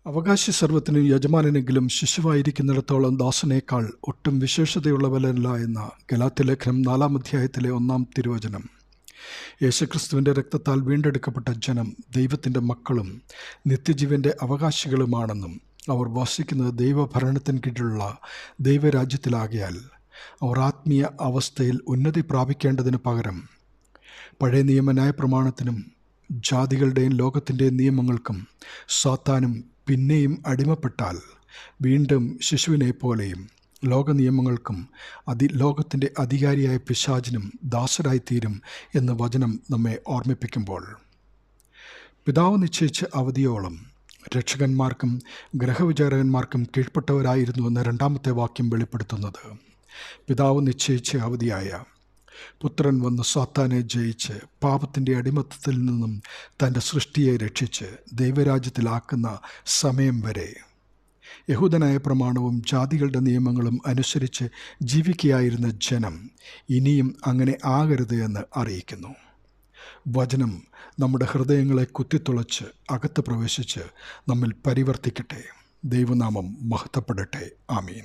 അവകാശി സർവ്വത്തിനും യജമാനനെങ്കിലും ശിശുവായിരിക്കുന്നിടത്തോളം ദാസനേക്കാൾ ഒട്ടും വിശേഷതയുള്ളവരല്ല എന്ന ഗലാത്യലേഖനം 4-ാം അധ്യായത്തിലെ 1-ാം തിരുവചനം. യേശുക്രിസ്തുവിൻ്റെ രക്തത്താൽ വീണ്ടെടുക്കപ്പെട്ട ജനം ദൈവത്തിൻ്റെ മക്കളും നിത്യജീവൻ്റെ അവകാശികളുമാണെന്നും അവർ വസിക്കുന്നത് ദൈവഭരണത്തിന് കീഴിലുള്ള ദൈവരാജ്യത്തിലാകയാൽ അവർ ആത്മീയ അവസ്ഥയിൽ ഉന്നതി പ്രാപിക്കേണ്ടതിന് പകരം പഴയ നിയമ ന്യായപ്രമാണത്തിനും ജാതികളുടെയും ലോകത്തിൻ്റെയും നിയമങ്ങൾക്കും സാത്താനും പിന്നെയും അടിമപ്പെട്ടാൽ വീണ്ടും ശിശുവിനെ പോലെയും ലോക നിയമങ്ങൾക്കും ലോകത്തിൻ്റെ അധികാരിയായ പിശാചിനും ദാസരായിത്തീരും എന്ന് വചനം നമ്മെ ഓർമ്മിപ്പിക്കുമ്പോൾ, പിതാവ് നിശ്ചയിച്ച അവധിയോളം രക്ഷകന്മാർക്കും ഗ്രഹവിചാരകന്മാർക്കും കീഴ്പ്പെട്ടവരായിരുന്നു എന്ന 2-ാമത്തെ വാക്യം വെളിപ്പെടുത്തുന്നത്. പിതാവ് നിശ്ചയിച്ച അവധിയായ പുത്രൻ വന്ന് സാത്താനെ ജയിച്ച് പാപത്തിൻ്റെ അടിമത്തത്തിൽ നിന്നും തൻ്റെ സൃഷ്ടിയെ രക്ഷിച്ച് ദൈവരാജ്യത്തിലാക്കുന്ന സമയം വരെ യഹൂദനായ പ്രമാണവും ജാതികളുടെ നിയമങ്ങളും അനുസരിച്ച് ജീവിക്കുകയായിരുന്ന ജനം ഇനിയും അങ്ങനെ ആകരുത് എന്ന് അറിയിക്കുന്നു. വചനം നമ്മുടെ ഹൃദയങ്ങളെ കുത്തിത്തുളച്ച് അകത്ത് പ്രവേശിച്ച് നമ്മിൽ പരിവർത്തിക്കട്ടെ. ദൈവനാമം മഹത്വപ്പെടട്ടെ. ആമീൻ.